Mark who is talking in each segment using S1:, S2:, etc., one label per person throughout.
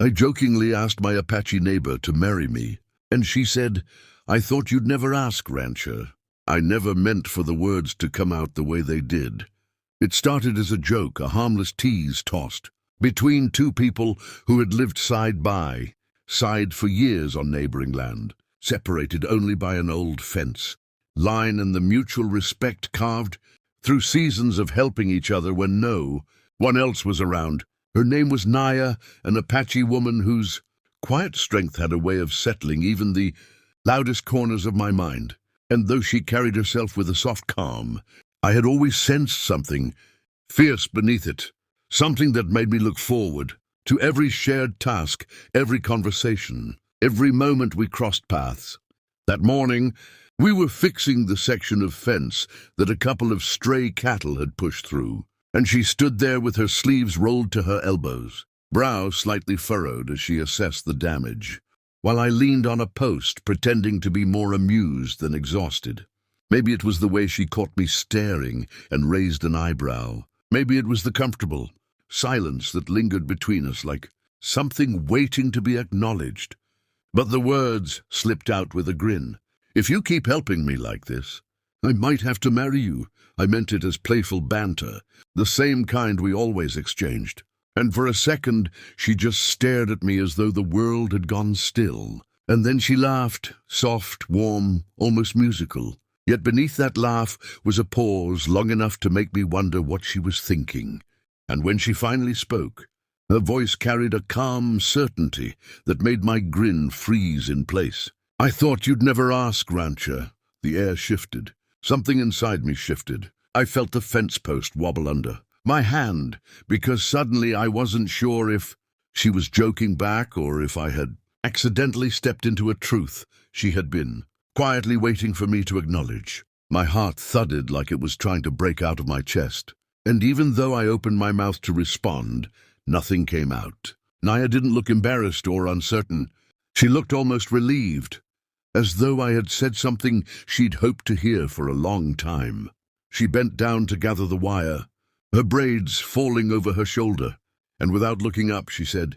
S1: I jokingly asked my Apache neighbor to marry me, and she said, "I thought you'd never ask, Rancher." I never meant for the words to come out the way they did. It started as a joke, a harmless tease tossed between two people who had lived side by side for years on neighboring land, separated only by an old fence line and the mutual respect carved through seasons of helping each other when no one else was around. Her name was Naya, an Apache woman whose quiet strength had a way of settling even the loudest corners of my mind. And though she carried herself with a soft calm, I had always sensed something fierce beneath it, something that made me look forward to every shared task, every conversation, every moment we crossed paths. That morning, we were fixing the section of fence that a couple of stray cattle had pushed through, and she stood there with her sleeves rolled to her elbows, brow slightly furrowed as she assessed the damage, while I leaned on a post, pretending to be more amused than exhausted. Maybe it was the way she caught me staring and raised an eyebrow. Maybe it was the comfortable silence that lingered between us like something waiting to be acknowledged. But the words slipped out with a grin. "If you keep helping me like this, I might have to marry you." I meant it as playful banter, the same kind we always exchanged. And for a second, she just stared at me as though the world had gone still. And then she laughed, soft, warm, almost musical. Yet beneath that laugh was a pause long enough to make me wonder what she was thinking. And when she finally spoke, her voice carried a calm certainty that made my grin freeze in place. "I thought you'd never ask, Rancher." The air shifted. Something inside me shifted. I felt the fence post wobble under my hand, because suddenly I wasn't sure if she was joking back or if I had accidentally stepped into a truth she had been quietly waiting for me to acknowledge. My heart thudded like it was trying to break out of my chest, and even though I opened my mouth to respond, nothing came out. Naya didn't look embarrassed or uncertain. She looked almost relieved, as though I had said something she'd hoped to hear for a long time. She bent down to gather the wire, her braids falling over her shoulder, and without looking up, she said,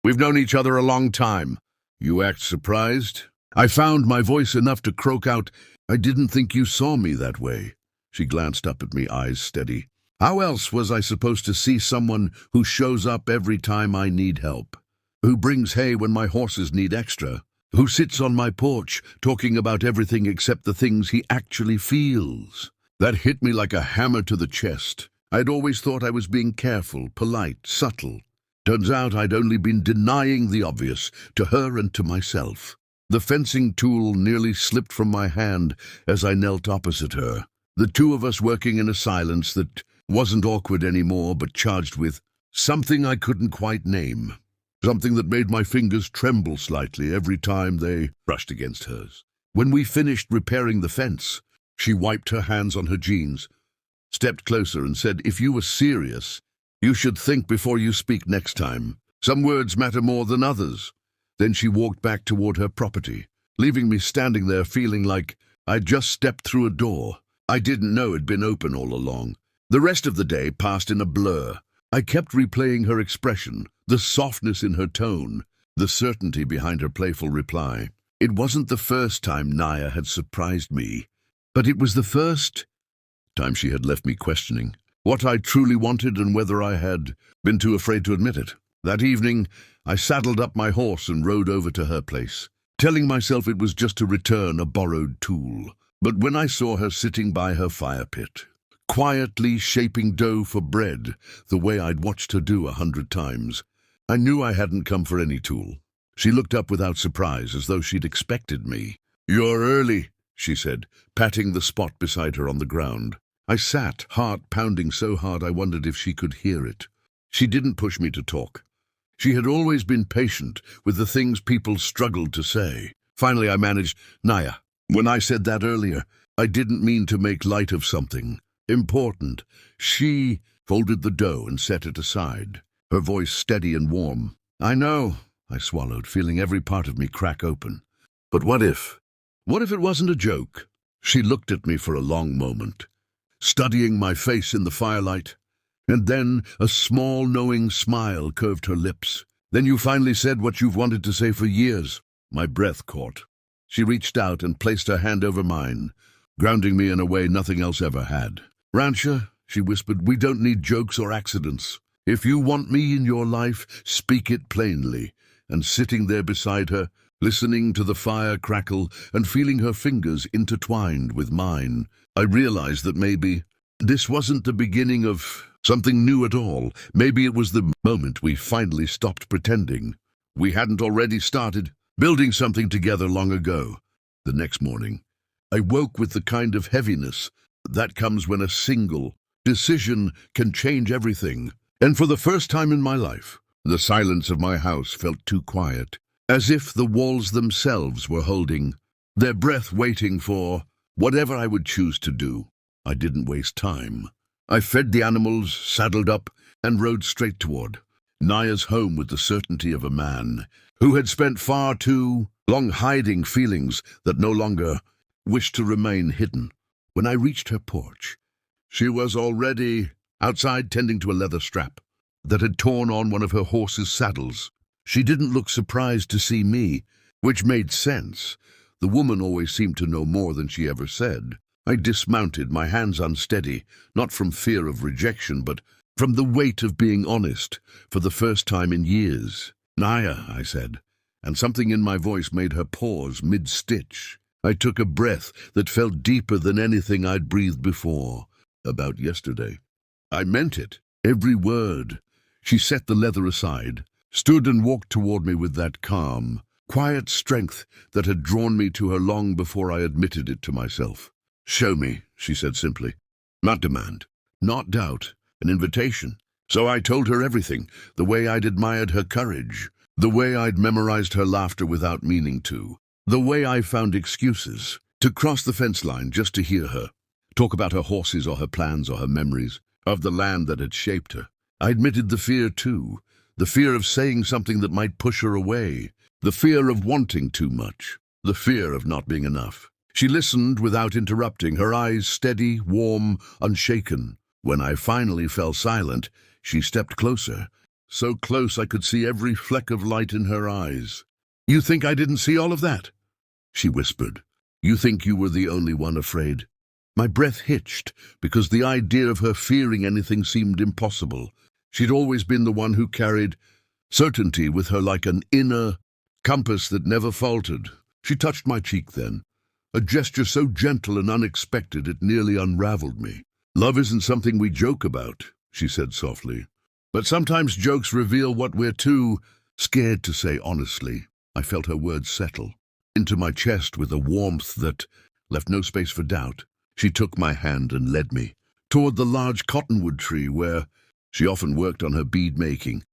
S1: "We've known each other a long time." "You act surprised?" I found my voice enough to croak out, "I didn't think you saw me that way." She glanced up at me, eyes steady. "How else was I supposed to see someone who shows up every time I need help? Who brings hay when my horses need extra? Who sits on my porch talking about everything except the things he actually feels?" That hit me like a hammer to the chest. I'd always thought I was being careful, polite, subtle. Turns out I'd only been denying the obvious, to her and to myself. The fencing tool nearly slipped from my hand as I knelt opposite her, the two of us working in a silence that wasn't awkward anymore but charged with something I couldn't quite name. Something that made my fingers tremble slightly every time they brushed against hers. When we finished repairing the fence, she wiped her hands on her jeans, stepped closer and said, "If you were serious, you should think before you speak next time. Some words matter more than others." Then she walked back toward her property, leaving me standing there feeling like I'd just stepped through a door I didn't know had been open all along. The rest of the day passed in a blur. I kept replaying her expression, the softness in her tone, the certainty behind her playful reply. It wasn't the first time Naya had surprised me, but it was the first time she had left me questioning what I truly wanted and whether I had been too afraid to admit it. That evening, I saddled up my horse and rode over to her place, telling myself it was just to return a borrowed tool. But when I saw her sitting by her fire pit, quietly shaping dough for bread the way I'd watched her do 100 times, I knew I hadn't come for any tool. She looked up without surprise, as though she'd expected me. "You're early," she said, patting the spot beside her on the ground. I sat, heart pounding so hard I wondered if she could hear it. She didn't push me to talk. She had always been patient with the things people struggled to say. Finally I managed, "Naya, when I said that earlier, I didn't mean to make light of something important." She folded the dough and set it aside, her voice steady and warm. "I know," I swallowed, feeling every part of me crack open. "But what if? What if it wasn't a joke?" She looked at me for a long moment, studying my face in the firelight, and then a small knowing smile curved her lips. Then you finally said what you've wanted to say for years. My breath caught. She reached out and placed her hand over mine, grounding me in a way nothing else ever had. Rancher, she whispered, we don't need jokes or accidents. If you want me in your life, speak it plainly. And sitting there beside her, listening to the fire crackle and feeling her fingers intertwined with mine, I realized that maybe this wasn't the beginning of something new at all. Maybe it was the moment we finally stopped pretending. We hadn't already started building something together long ago. The next morning, I woke with the kind of heaviness that comes when a single decision can change everything. And for the first time in my life, the silence of my house felt too quiet, as if the walls themselves were holding their breath, waiting for whatever I would choose to do. I didn't waste time. I fed the animals, saddled up, and rode straight toward Naya's home with the certainty of a man who had spent far too long hiding feelings that no longer wished to remain hidden. When I reached her porch, she was already outside tending to a leather strap that had torn on one of her horse's saddles. She didn't look surprised to see me, which made sense. The woman always seemed to know more than she ever said. I dismounted, my hands unsteady, not from fear of rejection, but from the weight of being honest, for the first time in years. Naya, I said, and something in my voice made her pause mid-stitch. I took a breath that felt deeper than anything I'd breathed before. About yesterday. I meant it, every word. She set the leather aside, stood and walked toward me with that calm, quiet strength that had drawn me to her long before I admitted it to myself. Show me, she said simply. Not demand, not doubt, an invitation. So I told her everything, the way I'd admired her courage, the way I'd memorized her laughter without meaning to, the way I found excuses to cross the fence line just to hear her talk about her horses or her plans or her memories of the land that had shaped her. I admitted the fear too, the fear of saying something that might push her away, the fear of wanting too much, the fear of not being enough. She listened without interrupting, her eyes steady, warm, unshaken. When I finally fell silent, she stepped closer, so close I could see every fleck of light in her eyes. You think I didn't see all of that? She whispered. You think you were the only one afraid? My breath hitched, because the idea of her fearing anything seemed impossible. She'd always been the one who carried certainty with her like an inner compass that never faltered. She touched my cheek then, a gesture so gentle and unexpected it nearly unraveled me. Love isn't something we joke about, she said softly. But sometimes jokes reveal what we're too scared to say honestly. I felt her words settle into my chest with a warmth that left no space for doubt. She took my hand and led me toward the large cottonwood tree where she often worked on her bead making,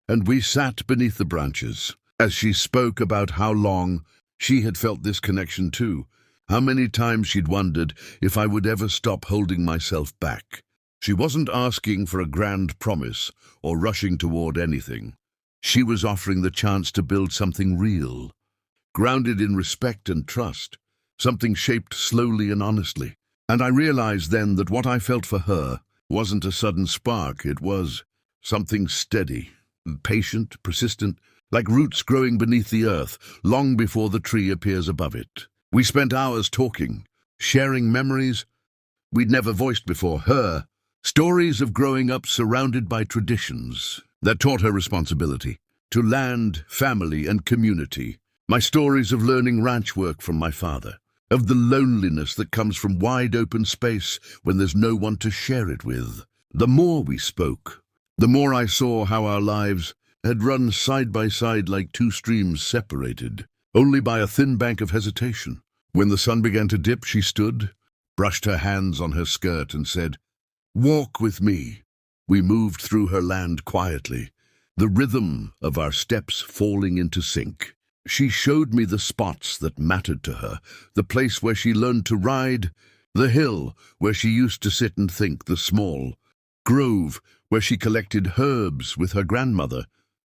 S1: and we sat beneath the branches as she spoke about how long she had felt this connection too, how many times she'd wondered if I would ever stop holding myself back. She wasn't asking for a grand promise or rushing toward anything. She was offering the chance to build something real, grounded in respect and trust, something shaped slowly and honestly. And I realized then that what I felt for her wasn't a sudden spark, it was something steady, patient, persistent, like roots growing beneath the earth long before the tree appears above it. We spent hours talking, sharing memories we'd never voiced before, her stories of growing up surrounded by traditions that taught her responsibility to land, family, and community. My stories of learning ranch work from my father, of the loneliness that comes from wide open space when there's no one to share it with. The more we spoke, the more I saw how our lives had run side by side like two streams separated only by a thin bank of hesitation. When the sun began to dip, she stood, brushed her hands on her skirt and said, "Walk with me." We moved through her land quietly, the rhythm of our steps falling into sync. She showed me the spots that mattered to her, the place where she learned to ride, the hill where she used to sit and think, the small grove where she collected herbs with her grandmother.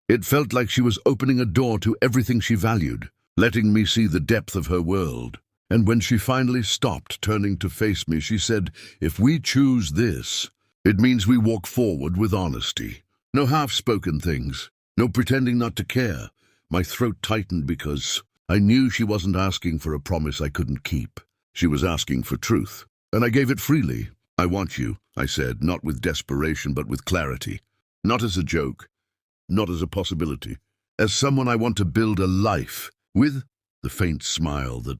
S1: It felt like she was opening a door to everything she valued, letting me see the depth of her world. And when she finally stopped, turning to face me, she said, "If we choose this, it means we walk forward with honesty. No half-spoken things. No pretending not to care. My throat tightened because I knew she wasn't asking for a promise I couldn't keep. She was asking for truth, and I gave it freely. I want you, I said, not with desperation but with clarity. Not as a joke, not as a possibility. As someone I want to build a life with. The faint smile that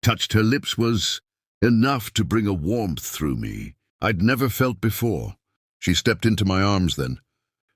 S1: touched her lips was enough to bring a warmth through me I'd never felt before. She stepped into my arms then,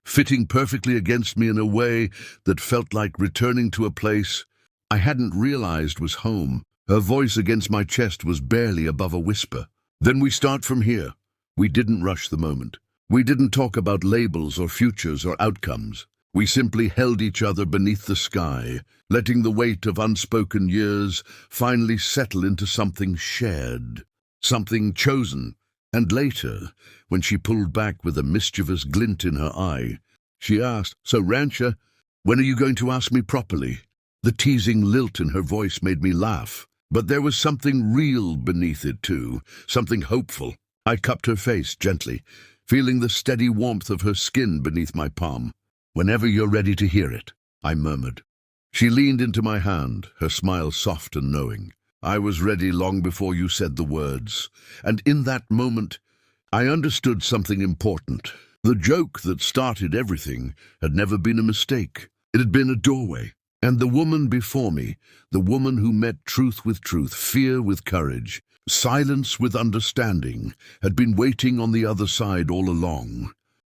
S1: fitting perfectly against me in a way that felt like returning to a place I hadn't realized was home. Her voice against my chest was barely above a whisper. Then we start from here. We didn't rush the moment. We didn't talk about labels or futures or outcomes. We simply held each other beneath the sky, letting the weight of unspoken years finally settle into something shared, something chosen. And later, when she pulled back with a mischievous glint in her eye, she asked, "So, Rancher, when are you going to ask me properly?" The teasing lilt in her voice made me laugh, but there was something real beneath it too, something hopeful. I cupped her face gently, feeling the steady warmth of her skin beneath my palm. "Whenever you're ready to hear it," I murmured. She leaned into my hand, her smile soft and knowing. "I was ready long before you said the words, and in that moment, I understood something important. The joke that started everything had never been a mistake. It had been a doorway. And the woman before me, the woman who met truth with truth, fear with courage, silence with understanding, had been waiting on the other side all along.